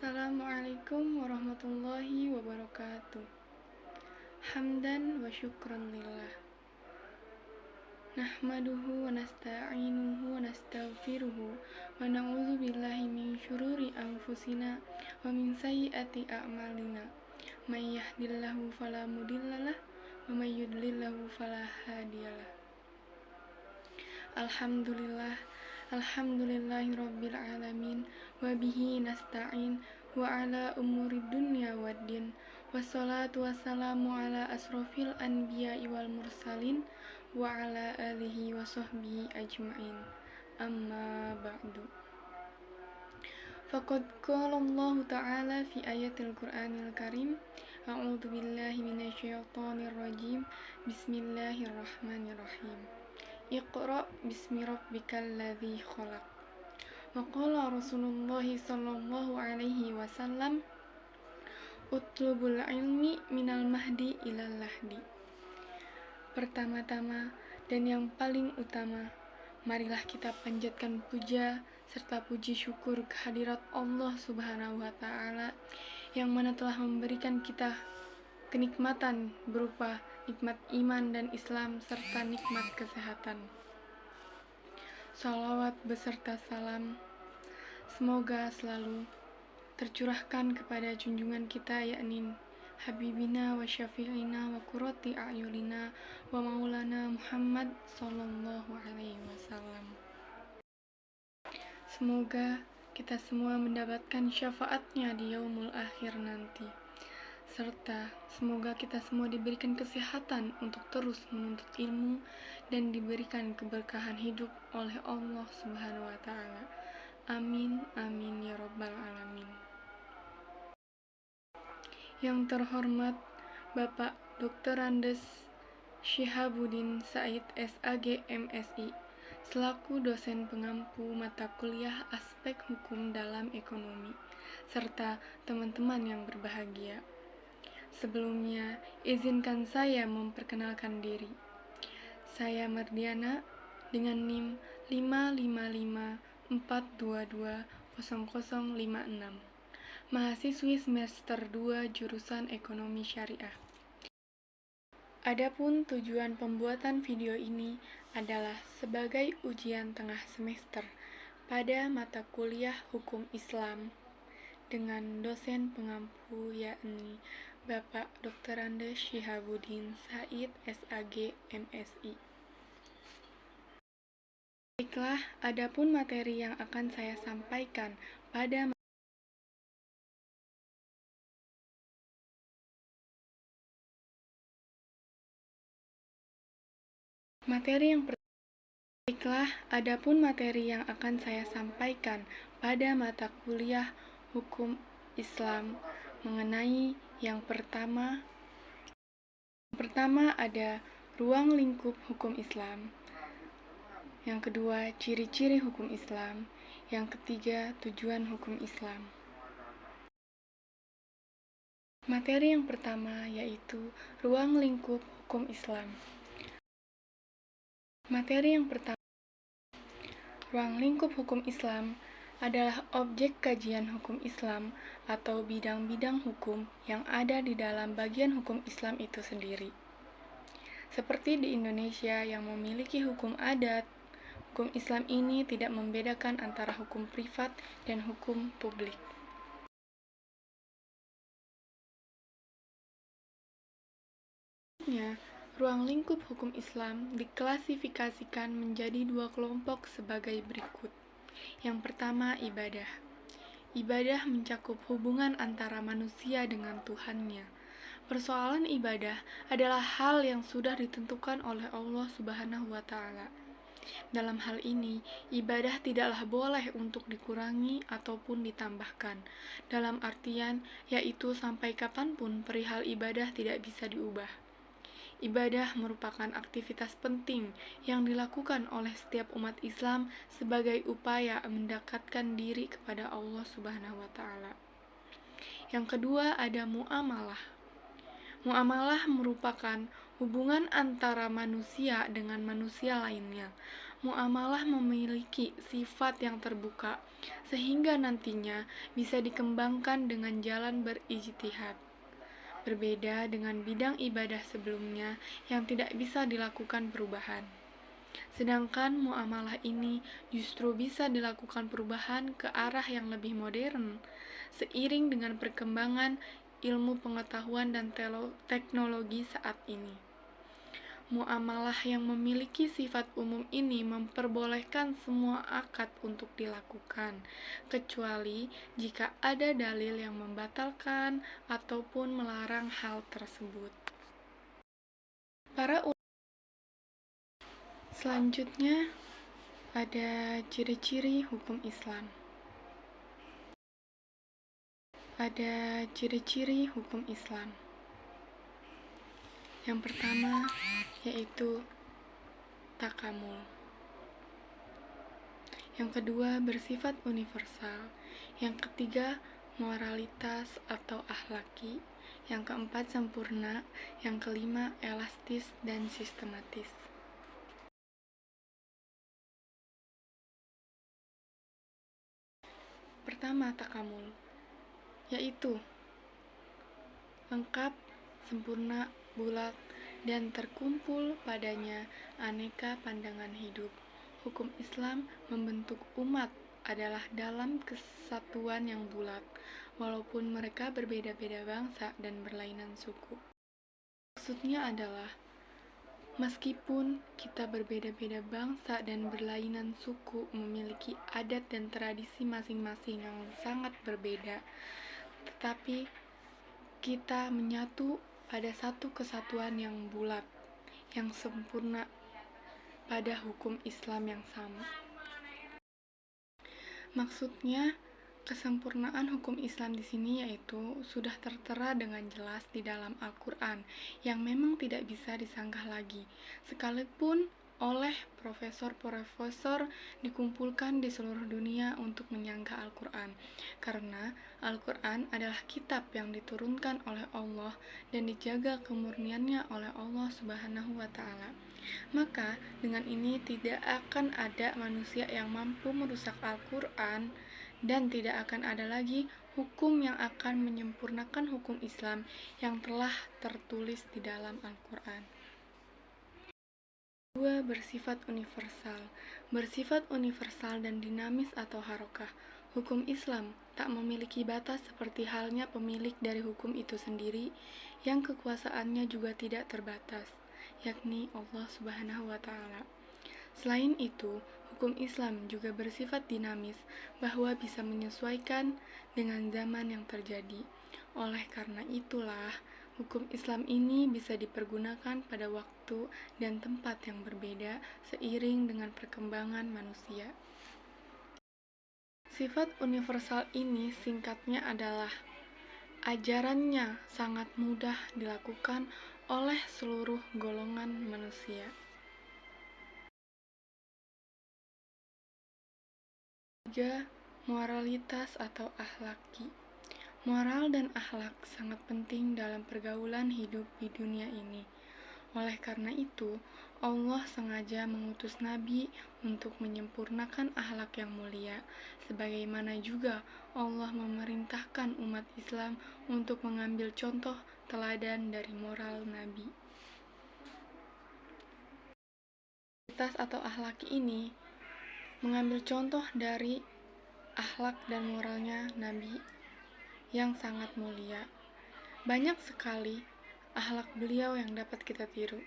Assalamualaikum warahmatullahi wabarakatuh. Hamdan wa syukran lillah. Nahmaduhu wa nasta'inuhu wa nastaghfiruhu wa na'udzu billahi min syururi anfusina wa min sayyiati a'malina. May yahdihillahu fala mudhillalah wa may yudlillahu fala hadiyalah. Alhamdulillahi rabbil alamin wa bihi nasta'in wa ala umuri dunya waddin wassalatu wassalamu ala asrofil anbiya'i wal mursalin wa ala alihi wa sahbihi ajma'in, amma ba'du. Faqad qala Allah ta'ala fi ayatil Qur'anil Karim, a'udzu billahi minasyaitonir rajim, bismillahirrahmanirrahim. Iqra bismi rabbikal ladzi khalaq. Wa qala Rasulullah sallallahu alaihi wasallam, utlubul ilmi minal mahdi ilal lahdi. Pertama-tama dan yang paling utama, marilah kita panjatkan puja serta puji syukur kehadirat Allah Subhanahu wa ta'ala yang mana telah memberikan kita kenikmatan berupa nikmat iman dan Islam serta nikmat kesehatan. Salawat beserta salam semoga selalu tercurahkan kepada junjungan kita, yakni Habibina wa syafi'ina wa qurrati a'yunina wa maulana Muhammad sallallahu alaihi wasallam. Semoga kita semua mendapatkan syafaatnya di yaumul akhir nanti, serta semoga kita semua diberikan kesehatan untuk terus menuntut ilmu dan diberikan keberkahan hidup oleh Allah Subhanahu wa ta'ala. Amin, amin ya rabbal alamin. Yang terhormat Bapak Dr. Andes Syihabuddin Said SAG MSI selaku dosen pengampu mata kuliah aspek hukum dalam ekonomi, serta teman-teman yang berbahagia. Sebelumnya, izinkan saya memperkenalkan diri. Saya Mardiana dengan NIM 55542200056, mahasiswi semester 2 jurusan Ekonomi Syariah. Adapun tujuan pembuatan video ini adalah sebagai ujian tengah semester pada mata kuliah Hukum Islam dengan dosen pengampu yakni Bapak Dr. Andes Syihabuddin Said SAG MSI. Baiklah, adapun materi yang akan saya sampaikan pada materi yang akan saya sampaikan pada mata kuliah Hukum Islam mengenai yang pertama ada ruang lingkup hukum Islam, yang kedua ciri-ciri hukum Islam, yang ketiga tujuan hukum Islam. Materi yang pertama yaitu ruang lingkup hukum Islam. Materi yang pertama, ruang lingkup hukum Islam adalah objek kajian hukum Islam atau bidang-bidang hukum yang ada di dalam bagian hukum Islam itu sendiri. Seperti di Indonesia yang memiliki hukum adat, hukum Islam ini tidak membedakan antara hukum privat dan hukum publik. Ruang lingkup hukum Islam diklasifikasikan menjadi dua kelompok sebagai berikut. Yang pertama, ibadah. Ibadah mencakup hubungan antara manusia dengan Tuhannya. Persoalan ibadah adalah hal yang sudah ditentukan oleh Allah Subhanahu wa ta'ala. Dalam hal ini, ibadah tidaklah boleh untuk dikurangi ataupun ditambahkan. Dalam artian, yaitu sampai kapanpun perihal ibadah tidak bisa diubah. Ibadah merupakan aktivitas penting yang dilakukan oleh setiap umat Islam sebagai upaya mendekatkan diri kepada Allah Subhanahu wa ta'ala. Yang kedua ada muamalah. Muamalah merupakan hubungan antara manusia dengan manusia lainnya. muamalah memiliki sifat yang terbuka, sehingga nantinya bisa dikembangkan dengan jalan berijtihad. Berbeda dengan bidang ibadah sebelumnya yang tidak bisa dilakukan perubahan. Sedangkan muamalah ini justru bisa dilakukan perubahan ke arah yang lebih modern, seiring dengan perkembangan ilmu pengetahuan dan teknologi saat ini. Muamalah yang memiliki sifat umum ini memperbolehkan semua akad untuk dilakukan, kecuali jika ada dalil yang membatalkan ataupun melarang hal tersebut. Selanjutnya, ada ciri-ciri hukum Islam. Yang pertama yaitu takamul. Yang kedua, bersifat universal. Yang ketiga, moralitas atau akhlaki. Yang keempat, sempurna. Yang kelima, elastis dan sistematis. Pertama, takamul, yaitu lengkap, sempurna, bulat, dan terkumpul padanya aneka pandangan hidup. Hukum Islam membentuk umat adalah dalam kesatuan yang bulat, walaupun mereka berbeda-beda bangsa dan berlainan suku. Maksudnya adalah, meskipun kita berbeda-beda bangsa dan berlainan suku, memiliki adat dan tradisi masing-masing yang sangat berbeda, tetapi kita menyatu pada satu kesatuan yang bulat, yang sempurna pada hukum Islam yang sama. Maksudnya, kesempurnaan hukum Islam di sini yaitu sudah tertera dengan jelas di dalam Al-Quran, yang memang tidak bisa disanggah lagi, sekalipun oleh profesor-profesor dikumpulkan di seluruh dunia untuk menyanggah Al-Quran, karena Al-Quran adalah kitab yang diturunkan oleh Allah dan dijaga kemurniannya oleh Allah Subhanahu wa Ta'ala. Maka dengan ini tidak akan ada manusia yang mampu merusak Al-Quran, dan tidak akan ada lagi hukum yang akan menyempurnakan hukum Islam yang telah tertulis di dalam Al-Quran. Kedua, bersifat universal. Bersifat universal dan dinamis atau harokah. Hukum Islam tak memiliki batas seperti halnya pemilik dari hukum itu sendiri, yang kekuasaannya juga tidak terbatas, yakni Allah Subhanahu wa Ta'ala. Selain itu, hukum Islam juga bersifat dinamis, bahwa bisa menyesuaikan dengan zaman yang terjadi. Oleh karena itulah, hukum Islam ini bisa dipergunakan pada waktu dan tempat yang berbeda seiring dengan perkembangan manusia. Sifat universal ini singkatnya adalah, ajarannya sangat mudah dilakukan oleh seluruh golongan manusia. Ketiga, moralitas atau akhlaki. Moral dan akhlak sangat penting dalam pergaulan hidup di dunia ini. Oleh karena itu, Allah sengaja mengutus Nabi untuk menyempurnakan akhlak yang mulia, sebagaimana juga Allah memerintahkan umat Islam untuk mengambil contoh teladan dari moral Nabi. Moralitas atau akhlaki ini mengambil contoh dari akhlak dan moralnya Nabi yang sangat mulia. Banyak sekali akhlak beliau yang dapat kita tiru.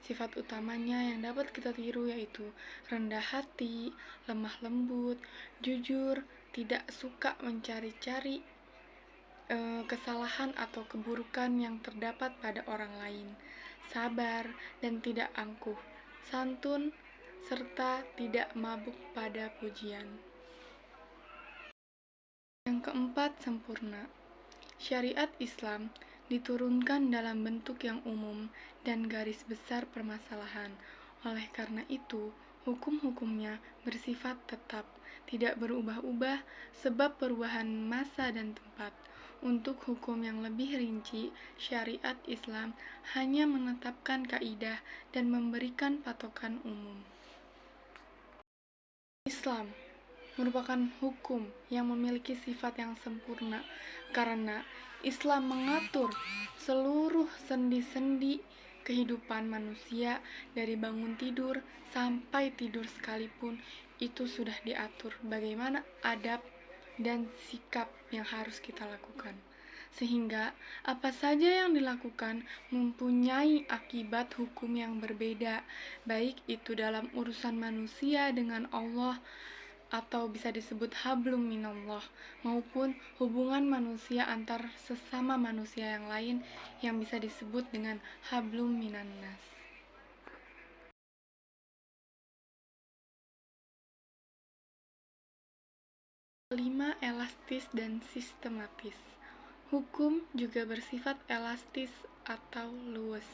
Sifat utamanya yang dapat kita tiru yaitu rendah hati, lemah lembut, jujur, tidak suka mencari-cari kesalahan atau keburukan yang terdapat pada orang lain, sabar dan tidak angkuh, santun, serta tidak mabuk pada pujian. Yang keempat, sempurna. Syariat Islam diturunkan dalam bentuk yang umum dan garis besar permasalahan. Oleh karena itu, hukum-hukumnya bersifat tetap, tidak berubah-ubah sebab perubahan masa dan tempat. Untuk hukum yang lebih rinci, syariat Islam hanya menetapkan kaidah dan memberikan patokan umum. Islam merupakan hukum yang memiliki sifat yang sempurna karena Islam mengatur seluruh sendi-sendi kehidupan manusia dari bangun tidur sampai tidur sekalipun itu sudah diatur bagaimana adab dan sikap yang harus kita lakukan. Sehingga apa saja yang dilakukan mempunyai akibat hukum yang berbeda, baik itu dalam urusan manusia dengan Allah atau bisa disebut hablum minallah, maupun hubungan manusia antar sesama manusia yang lain yang bisa disebut dengan hablum minannas. 5. Elastis dan sistematis. Hukum juga bersifat elastis atau luas.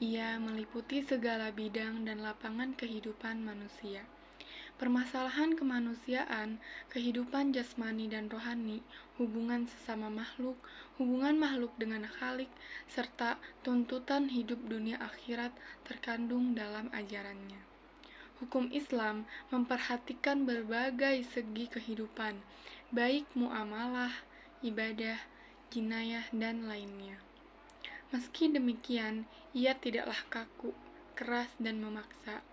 Ia meliputi segala bidang dan lapangan kehidupan manusia. Permasalahan kemanusiaan, kehidupan jasmani dan rohani, hubungan sesama makhluk, hubungan makhluk dengan Khalik, serta tuntutan hidup dunia akhirat terkandung dalam ajarannya. Hukum Islam memperhatikan berbagai segi kehidupan, baik muamalah, ibadah, jinayah, dan lainnya. Meski demikian, ia tidaklah kaku, keras, dan memaksa.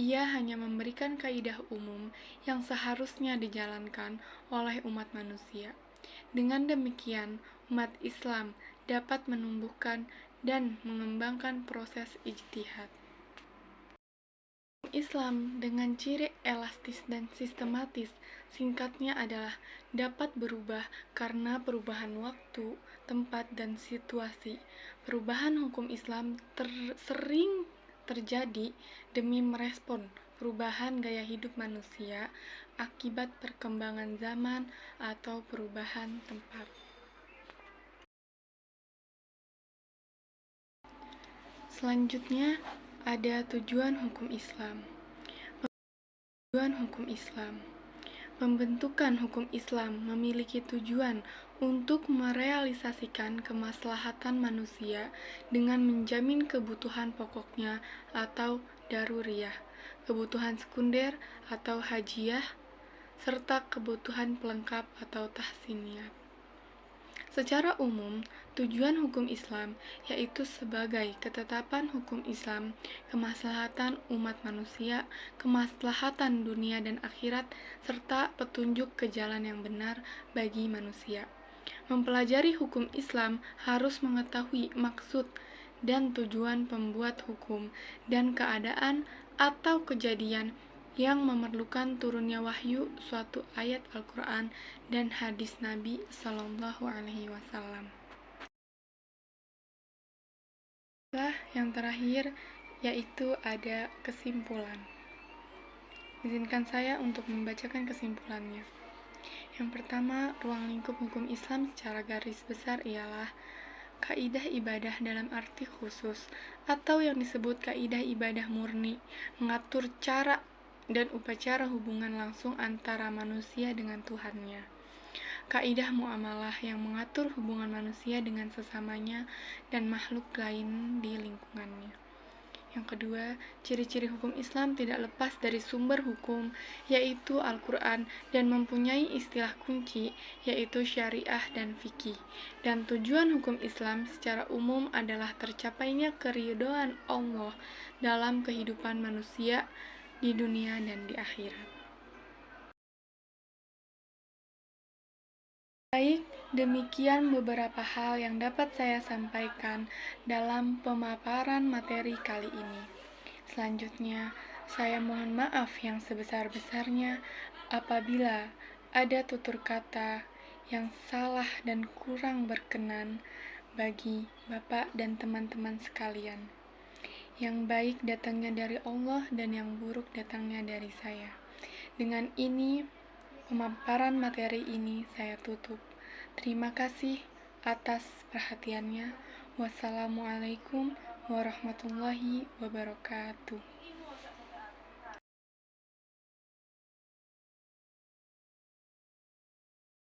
Ia hanya memberikan kaidah umum yang seharusnya dijalankan oleh umat manusia. Dengan demikian, umat Islam dapat menumbuhkan dan mengembangkan proses ijtihad. Islam dengan ciri elastis dan sistematis, singkatnya adalah dapat berubah karena perubahan waktu, tempat, dan situasi. Perubahan hukum Islam sering terjadi demi merespon perubahan gaya hidup manusia akibat perkembangan zaman atau perubahan tempat. Selanjutnya, ada tujuan hukum Islam. Tujuan hukum Islam. Pembentukan hukum Islam memiliki tujuan untuk merealisasikan kemaslahatan manusia dengan menjamin kebutuhan pokoknya atau daruriyah, kebutuhan sekunder atau hajiyah, serta kebutuhan pelengkap atau tahsiniyah. Secara umum, tujuan hukum Islam yaitu sebagai ketetapan hukum Islam, kemaslahatan umat manusia, kemaslahatan dunia dan akhirat, serta petunjuk ke jalan yang benar bagi manusia. Mempelajari hukum Islam harus mengetahui maksud dan tujuan pembuat hukum dan keadaan atau kejadian yang memerlukan turunnya wahyu, suatu ayat Al-Quran, dan hadis Nabi Sallallahu Alaihi Wasallam. Yang terakhir yaitu ada kesimpulan. Izinkan saya untuk membacakan kesimpulannya. Yang pertama, ruang lingkup hukum Islam secara garis besar ialah kaidah ibadah dalam arti khusus atau yang disebut kaidah ibadah murni, mengatur cara dan upacara hubungan langsung antara manusia dengan Tuhannya. Kaidah muamalah yang mengatur hubungan manusia dengan sesamanya dan makhluk lain di lingkungannya. Yang kedua, ciri-ciri hukum Islam tidak lepas dari sumber hukum, yaitu Al-Quran, dan mempunyai istilah kunci, yaitu syariah dan fikih. Dan tujuan hukum Islam secara umum adalah tercapainya keridhaan Allah dalam kehidupan manusia di dunia dan di akhirat. Baik, demikian beberapa hal yang dapat saya sampaikan dalam pemaparan materi kali ini. Selanjutnya, saya mohon maaf yang sebesar-besarnya apabila ada tutur kata yang salah dan kurang berkenan bagi Bapak dan teman-teman sekalian. Yang baik datangnya dari Allah dan yang buruk datangnya dari saya. Dengan ini, pemaparan materi ini saya tutup. Terima kasih atas perhatiannya. Wassalamualaikum warahmatullahi wabarakatuh.